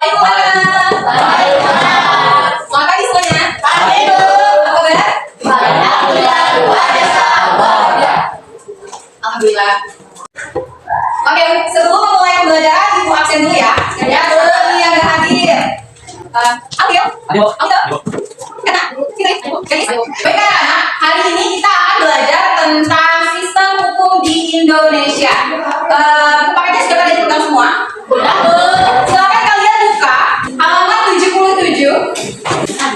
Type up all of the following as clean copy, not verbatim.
Selamat pagi semuanya. Pagi. Apa kabar? Alhamdulillah. Oke, sebelum memulai pembelajaran, ibu absen dulu ya. Ya, dulu yang nggak hadir. Ayo. Kena. Baiklah, hari ini kita akan belajar tentang sistem hukum di Indonesia. Paketnya sudah pada dipegang semua? Silakan kalian buka halaman 77.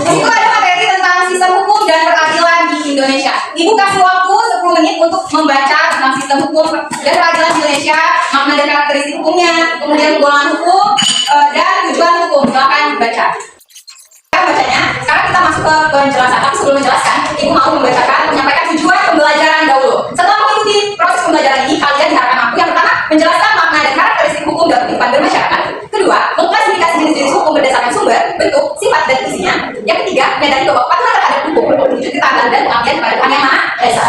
Itu ada materi tentang sistem hukum dan peradilan di Indonesia. Ibu kasih waktu 10 menit untuk membaca tentang sistem hukum dan peradilan di Indonesia, makna dan karakteristik hukumnya, kemudian golongan hukum dan tujuan hukum. Silakan baca. Bacanya, sekarang kita masuk ke penjelasan. Tapi sebelum menjelaskan, ibu mau menyampaikan tujuan pembelajaran dahulu. Setelah mengikuti proses pembelajaran ini, kalian diharapkan mampu yang pertama menjelaskan makna dan karakteristik hukum dalam kehidupan bermasyarakat. Kedua, mengklasifikasi jenis-jenis hukum berdasarkan sumber, bentuk, sifat, dan isinya. Yang ketiga, menyadari bahwa patuhan terhadap hukum berwujud keterangan dan pengertian pada Tuhan yang Maha Esa.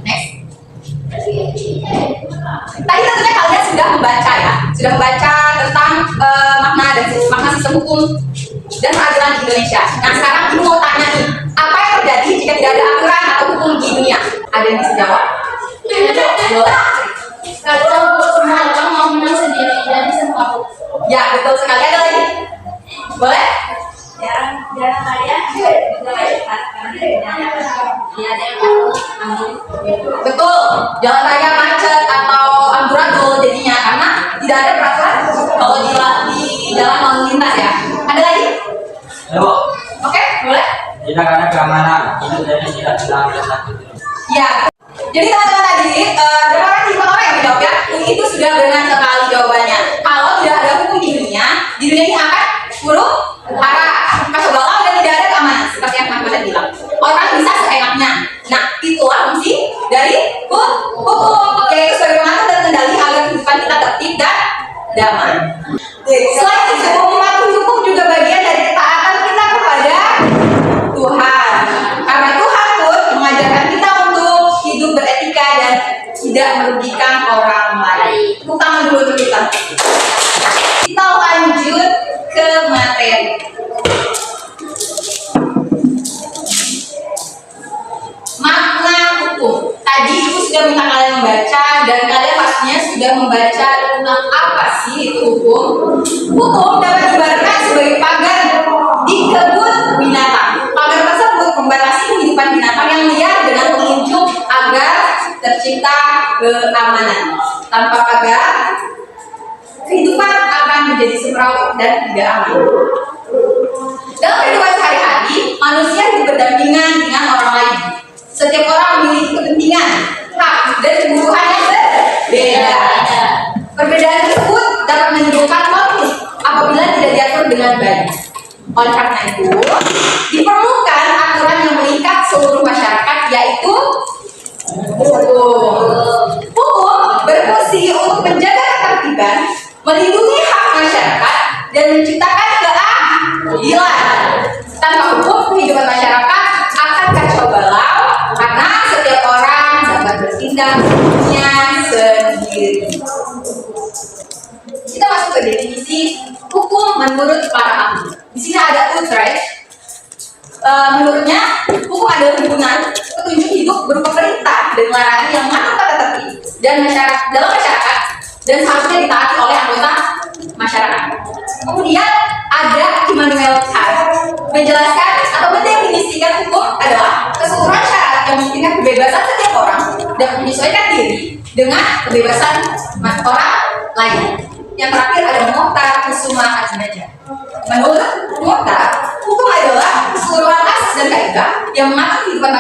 Next. Tadi tentunya kalian sudah membaca ya, tentang makna sistem hukum dan peradilan di Indonesia. Nah sekarang ibu mau tanya nih, apa yang terjadi jika tidak ada aturan atau hukum di dunia? Ada yang bisa jawab? Boleh? Kalau semua orang mau menang sendiri, jadi semua aku. Ya betul sekali. Ada lagi? Boleh? Jarang kaya. Betul. Jalan raya macet atau amburadul jadinya karena tidak ada peraturan kalau di jalan lalu lintas ya. Ada lagi? Ayo. Oke, boleh? Tidak ada keamanan, hidup jadi tidak tenang dan takut. Ya. Jadi teman-teman tadi, berapa orang yang menjawab ya? Itu sudah benar sekali jawabannya. Kalau tidak ada hukum di dunia ini akan huru hara, kacau dan tidak ada keamanan. Seperti yang Mas bilang, orang bisa seenaknya. Nah, itulah fungsi dari hukum. Yaitu sebagai pengatur dan kendali agar kehidupan kita tertib dan damai. Selain itu, mematuhi hukum juga bagian dari ketaatan kita kepada Tuhan. Karena Tuhan pun mengajarkan kita untuk hidup beretika dan tidak merugikan orang lain. Tepuk tangan dulu untuk kita. Kita lanjut ke materi. Makna hukum. Tadi ibu sudah minta kalian membaca dan kalian pastinya sudah membaca tentang apa sih itu hukum. Hukum dapat diibaratkan sebagai pagar di kebun binatang. Pagar tersebut membatasi kehidupan binatang yang liar dengan pengunjung agar tercipta keamanan. Tanpa pagar, kehidupan akan menjadi semrawut dan tidak aman. Dalam kehidupan sehari-hari, manusia hidup berdampingan dengan orang lain. Setiap orang memiliki kepentingan, hak, dan kebutuhan yang berbeda. Perbedaan tersebut dapat menimbulkan konflik apabila tidak diatur dengan baik. Oleh karena itu, diperlukan aturan yang mengikat seluruh masyarakat, yaitu hukum. Hukum berfungsi untuk menjaga ketertiban, melindungi hak masyarakat, dan menciptakan keadilan. Tanpa hukum, kehidupan masyarakat akan kacau balau karena setiap orang dapat bertindak sendiri. Kita masuk ke definisi hukum menurut para ahli. Di sini ada Utrecht. Menurutnya, hukum adalah hubungan petunjuk hidup berupa perintah dan larangan yang mengatur tata tertib dan dalam masyarakat dan seharusnya ditaati oleh anggota masyarakat. Kemudian ada Immanuel Kant menjelaskan atau mendefinisikan hukum adalah keseluruhan syarat yang memungkinkan kebebasan setiap orang dan menyesuaikan diri dengan kebebasan orang lain. Yang terakhir ada Muhtar Kusuma Atmaja. Menurut Muhtar, hukum adalah keseluruhan asas dan kaidah yang mengatur kehidupan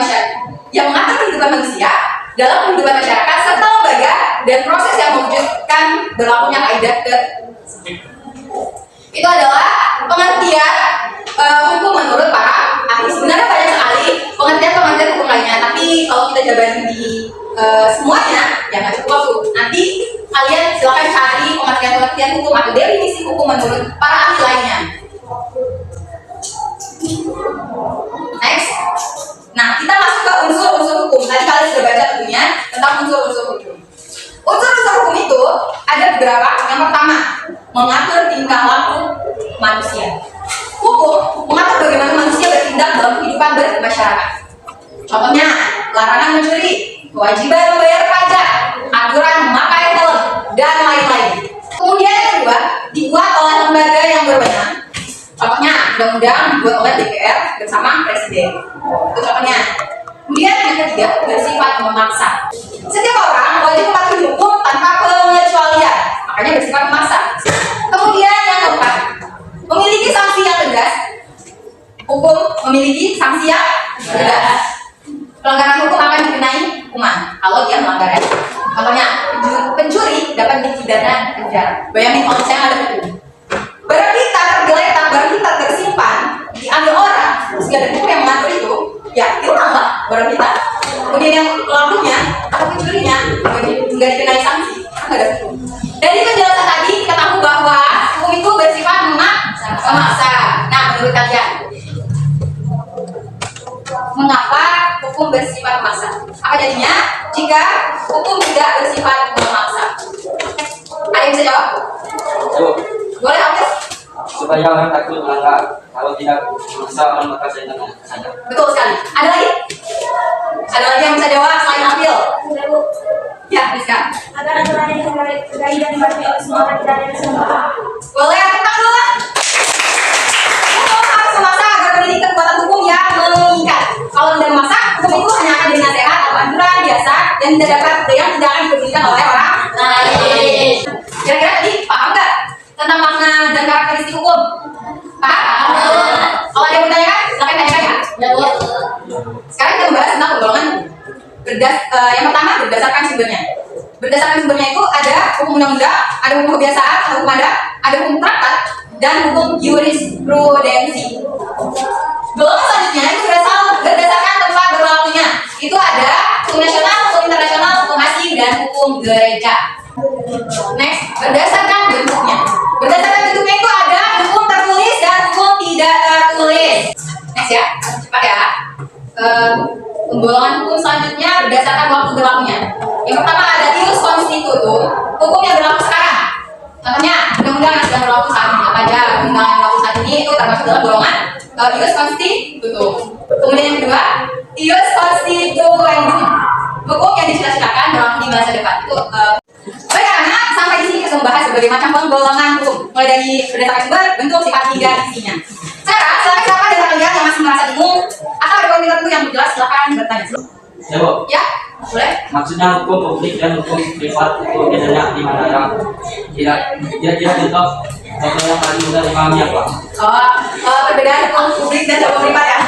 manusia dalam kehidupan masyarakat serta lembaga dan proses yang mewujudkan berlakunya kaidah tersebut. Itu adalah pengertian hukum menurut para ahli. Sebenarnya banyak sekali pengertian hukum lainnya, tapi kalau kita jabarin di semuanya ya nggak cukup waktu. Nanti kalian silakan cari pengertian hukum atau definisi hukum menurut para ahli lainnya. Next. Nah, kita masuk ke unsur-unsur hukum. Tadi kalian sudah baca tentunya tentang unsur-unsur hukum. Unsur-unsur hukum itu ada beberapa. Yang pertama, mengatur tingkah laku manusia. Hukum mengatur bagaimana manusia bertindak dalam kehidupan bermasyarakat. Contohnya, larangan mencuri, kewajiban membayar pajak, aturan memakai helm, dan lain-lain. Kemudian yang kedua, dibuat oleh lembaga yang berwenang. Contohnya, undang-undang dibuat oleh DPR bersama Presiden. Itu contohnya. Kemudian yang ketiga, bersifat memaksa. Setiap orang wajib mematuhi hukum tanpa pengecualian, makanya bersifat memaksa. Kemudian yang keempat, memiliki sanksi yang tegas. Hukum memiliki sanksi yang tegas. Pelanggaran hukum akan dikenai hukuman kalau dia melanggar. Contohnya, pencuri dapat dipidana penjara. Bayangin kalau misalnya ada hukum. Barang kita tergeletak, barang kita tersimpan, diambil orang, terus gak ada hukum yang mengatur itu, ya hilang lah barang kita. Kemudian yang pelakunya atau pencurinya nggak dikenai sanksi, karena nggak ada hukum. Dari penjelasan tadi kita tahu bahwa hukum itu bersifat memaksa. Nah, menurut kalian, mengapa hukum bersifat memaksa? Apa jadinya jika hukum tidak bersifat memaksa? Ada yang bisa jawab? Boleh, Hafiz? Supaya orang takut melanggar. Kalau tidak memaksa orang maka saya tidak sadar. Betul sekali. Ada lagi? Ada lagi yang bisa jawab selain Afil? Ya, bisa. Agar aturan yang terkait dan dipatuhi oleh semua orang tidak ada yang salah. Boleh, tepuk dulu lah. Hukum harus memaksa agar memiliki kekuatan hukum yang mengikat. Kalau tidak memaksa, hukum itu hanya akan jadi nasihat atau aturan biasa dan tidak akan dipedulikan oleh orang lain. Kira-kira tadi paham nggak tentang makna dan karakteristik hukum? Paham? Kalau ada yang bertanya, silakan tanyakan ya. Sekarang kita membahas tentang penggolongan hukum. Yang pertama berdasarkan sumbernya. Berdasarkan sumbernya itu ada hukum undang-undang, ada hukum kebiasaan, ada hukum adat, ada hukum traktat, dan hukum jurisprudensi. Golongan selanjutnya itu berdasarkan tempat berlakunya. Itu ada hukum nasional, hukum internasional, hukum asing, dan hukum gereja. Next, berdasarkan bentuknya. Berdasarkan bentuknya itu ada hukum tertulis dan hukum tidak tertulis. Next ya, cepat ya. Penggolongan hukum selanjutnya berdasarkan waktu berlakunya. Yang pertama ada ius constitutum, hukum yang berlaku sekarang. Contohnya undang-undang yang sedang berlaku saat ini apa aja? Undang-undang yang berlaku saat ini itu termasuk dalam golongan ius constitutum. Kemudian yang kedua, ius constituendum, hukum yang dicita-citakan dalam di masa depan. Itu baik anak, sampai di sini kita membahas berbagai macam penggolongan hukum, mulai dari berdasarkan sumber, bentuk, sifat, hingga isinya. Sekarang, siapa dari kalian yang masih merasa bingung atau ada poin tertentu yang jelas, silakan bertanya. Jawab. Ya, boleh. Maksudnya hukum publik dan hukum privat itu bedanya di mana yang kira-kira contoh yang paling mudah dipahami apa? Perbedaan hukum publik dan hukum privat ya.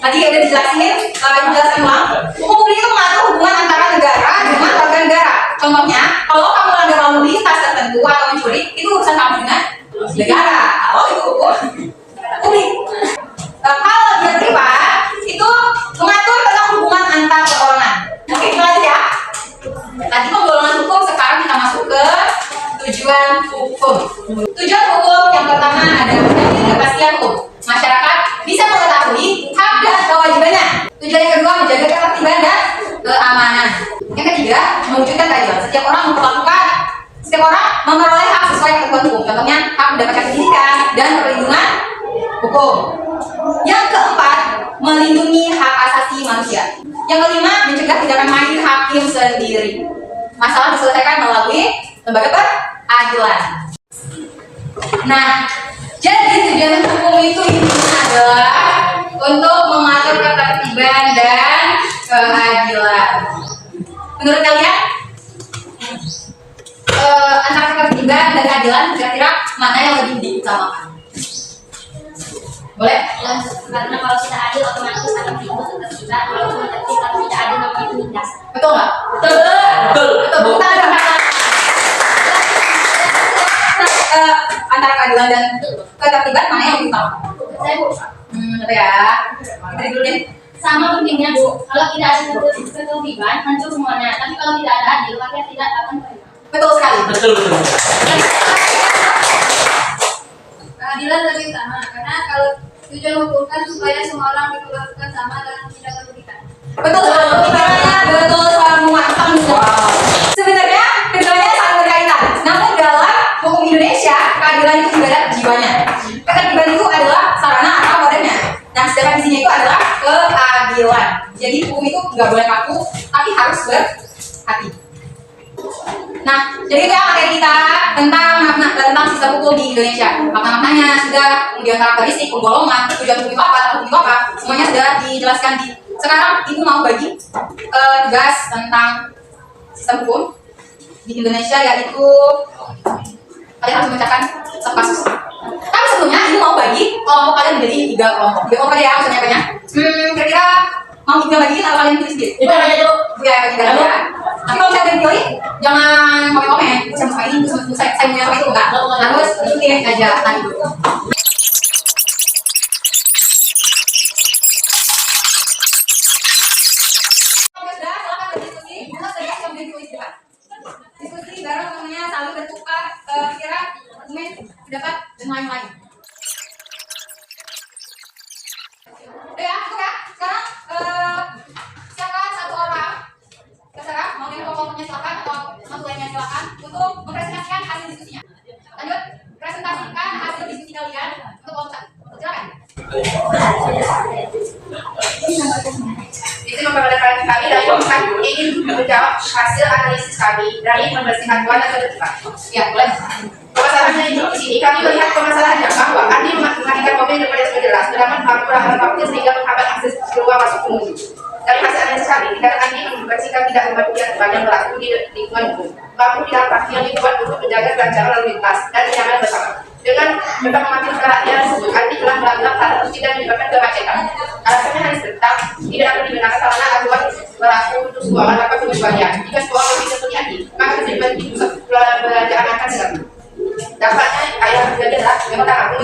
Tadi udah dijelasin, dijelaskan ulang. Hukum publik itu mengatur hubungan antara negara dengan warga negara. Contohnya, kalau kamu melanggar lalu lintas tertentu atau mencuri, itu urusan kamu dengan negara. Kalau itu hukum publik. Kalau dia privat, itu mengatur tentang hubungan antar perorangan. Oke, lanjut ya. Tadi penggolongan hukum, sekarang kita masuk ke tujuan hukum. Tujuan hukum yang pertama adalah menjamin kepastian hukum. Masyarakat bisa mengetahui hak dan kewajibannya. Tujuan yang kedua menjaga ketertiban dan keamanan. Yang ketiga mewujudkan keadilan. Setiap orang memperoleh hak sesuai ketentuan hukum. Contohnya hak mendapatkan pendidikan dan perlindungan hukum. Yang keempat melindungi hak asasi manusia. Yang kelima mencegah tindakan main hakim sendiri. Masalah diselesaikan melalui lembaga peradilan. Nah, jadi tujuan hukum itu intinya adalah untuk mengatur ketertiban dan keadilan. Menurut kalian, antara ketertiban dan keadilan kira-kira mana yang lebih diutamakan? Boleh? Karena kalau kita adil otomatis akan timbul ketertiban. Kalau kita tertib tapi tidak adil maka itu nindas. Betul nggak? Betul. Betul. Kita ada antara keadilan dan ketertiban mana yang lebih utama? Saya Bu, Apa ya? Dari dulu deh. sama pentingnya Bu. Kalau tidak ada ketertiban hancur semuanya. Tapi kalau tidak ada adil maka tidak akan pernah. Betul sekali. Betul. Keadilan lebih utama karena kalau tujuan hukum kan supaya semua orang diperlakukan sama dan tidak merugikan. Betul sekali. Betul semua. Sebenarnya keduanya saling berkaitan. Namun dalam hukum Indonesia keadilan itu juga ada jiwanya. keadilan. Jadi hukum itu nggak boleh kaku, tapi harus berhati. Nah, jadi itu ya materi kita tentang sistem hukum di Indonesia. Makna-maknanya sudah, kemudian karakteristik, penggolongan, tujuan hukum itu apa, semuanya sudah dijelaskan di. Sekarang ibu mau bagi tugas tentang sistem hukum di Indonesia, yaitu kalian harus memecahkan sub kasus. Tapi sebelumnya ibu mau bagi kelompok kalian menjadi 3 kelompok. 3 kelompok ya maksudnya. Kira-kira mau kita bagiin atau kalian tulis sendiri? Itu aja dulu. Ya, bagi kalian ya. Tapi kalau misalnya pilih, jangan komen-komen. Sama ini, saya punya sama itu enggak. Harus ikutin aja tadi dulu. Diskusi bareng namanya saling bertukar pikiran, argumen, pendapat dan lain-lain. Udah ya, cukup ya. Sekarang silakan satu orang, terserah mau yang kelompoknya silakan atau satu lainnya silakan untuk mempresentasikan hasil diskusinya. Lanjut, presentasikan hasil diskusi kalian untuk kelompok satu. Silakan. Itu memperkenalkan kami dari kelompok ingin menjawab hasil analisis kami dari membersihkan tuan atau depan. Ya, boleh. Permasalahannya itu di sini kami melihat permasalahannya bahwa Andi mengalihkan mobil daripada sudah jelas, terdapat kurang waktu sehingga menghambat akses keluar masuk pengunjung. Dari hasil analisis kami, tindakan Andi membersihkan tidak mematikan sepanjang berlaku di lingkungan umum, mampu tidak pasti yang dibuat untuk menjaga kelancaran lalu lintas dan kenyamanan bersama. Dengan mengambil perhatian tersebut, Andi telah melakukan hal tersebut dan menyebabkan kemacetan. Alasannya hanya tentang tidak akan digunakan karena aturan berlaku untuk semua orang dapat tujuannya. Jika semua orang lebih seperti Andi, maka bisa dibantu pusat perbelanjaan akan segera. Dampaknya ayah adalah yang pertama,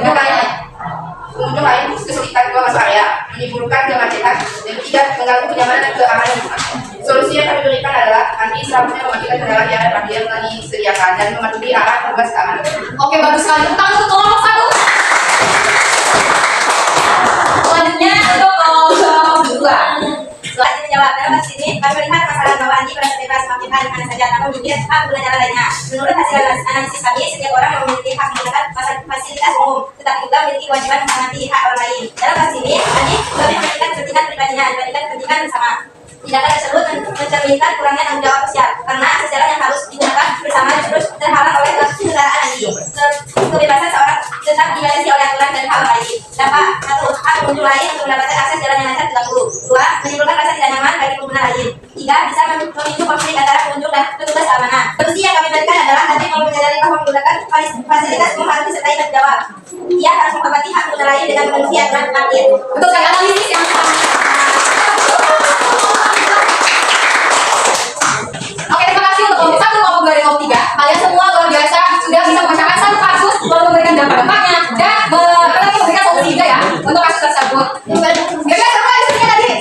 pengunjung lain kesulitan keluar masuk area, menimbulkan kemacetan, dan tidak mengganggu kenyamanan dan keamanan lingkungan. Solusi yang kami berikan adalah Andi selanjutnya mematikan kendaraan yang ada yang telah disediakan dan mematuhi arah tugas keamanan. Oke, bagus sekali. Tepuk tangan untuk kelompok 1. Selanjutnya untuk kelompok 2. Selanjutnya menjawab dalam kasus ini, kami melihat masalah bahwa Andi merasa bebas melakukan hal di mana saja tanpa memikir hak pengguna jalan lainnya. Menurut hasil analisis kami, setiap orang memiliki hak menggunakan fasilitas umum, tetapi juga memiliki kewajiban menghormati hak orang lain. Dalam kasus ini, Andi lebih mementingkan kepentingan pribadinya dibandingkan kepentingan bersama. Tindakan tersebut mencerminkan kurangnya tanggung jawab sosial, karena akses jalan yang harus digunakan bersama terus terhalang oleh kendaraan Andi. Kebebasan seorang tetap dibatasi oleh aturan dan hal lain. Dampak 1. Hak pengunjung lain untuk mendapatkan akses jalan yang lancar terganggu. 2. Menimbulkan rasa tidak nyaman bagi pengguna lain. 3. Bisa memicu konflik antara pengunjung dan petugas keamanan. Solusi yang kami berikan adalah Andi perlu menyadari bahwa menggunakan fasilitas umum harus disertai tanggung jawab. Ia harus menghormati hak pengguna lain dengan memenuhi aturan parkir. Untuk saya analisis yang Oke, terima kasih untuk kelompok 1, kelompok 2, dan kelompok 3. Kalian semua luar biasa sudah bisa memecahkan satu kasus, lalu memberikan dampak-dampaknya dan memberikan solusi juga ya untuk kasus tersebut. Kira-kira seru nggak diskusinya tadi?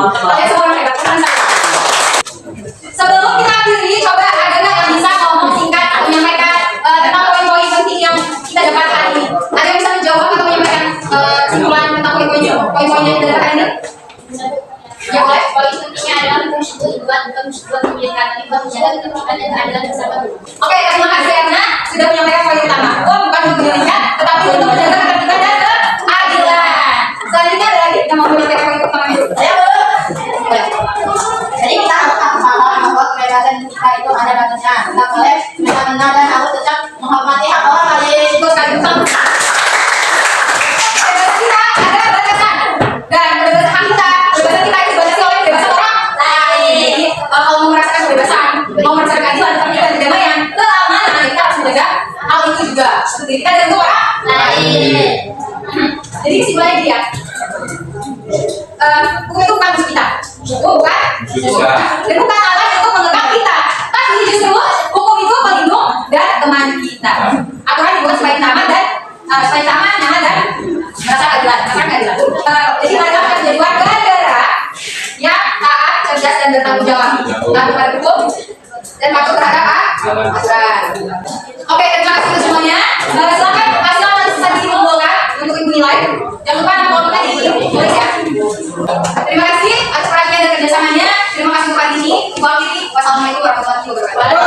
Kalian semua orang hebat. Sebelum kita akhiri, coba ada nggak yang bisa ngomong singkat atau menyampaikan tentang poin-poin penting yang kita dapat hari ini? Ada yang bisa menjawab atau menyampaikan kesimpulan tentang poin-poin yang kita dapat hari ini? Ya boleh. Poin pentingnya adalah hukum itu dibuat bukan buat memilihkan, tapi buat menjaga ketertiban dan keadilan bersama. Oke, terima kasih Erna sudah menyampaikan poin utama. Hukum bukan untuk memilihkan, tetapi untuk menjaga ketertiban dan keadilan. Selanjutnya ada lagi yang mau menyampaikan poin utama itu. Saya boleh. Jadi kita harus paham bahwa kebebasan kita itu ada batasnya. Kita boleh semena-mena dan harus tetap menghormati hak orang lain. Terus kali itu kebebasan kita ada batasan dan kebebasan kita itu dibatasi oleh kebebasan orang lain. Kalau mau merasakan kebebasan, mau merasakan keadilan, tapi juga kedamaian, keamanan, kita harus menjaga hal itu juga. Seperti kita dan untuk orang lain. Jadi kesimpulannya gini ya. Hukum itu bukan musuh kita. Hukum bukan dan bukan alat untuk mengekang kita. Tapi justru hukum itu pelindung dan teman kita. Aturan dibuat supaya kita aman dan nyaman dan merasa keadilan. Jadi mereka akan menjadi warga negara yang taat, cerdas dan bertanggung jawab. Taat pada hukum dan patuh terhadap aturan. Oke, terima kasih untuk semuanya. Silakan hasil analisis tadi dikumpulkan untuk ibu nilai. Jangan lupa nama kita ditulis ya. Terima kasih atas perhatian dan kerjasamanya. Terima kasih untuk hari ini. Wassalamualaikum warahmatullahi wabarakatuh.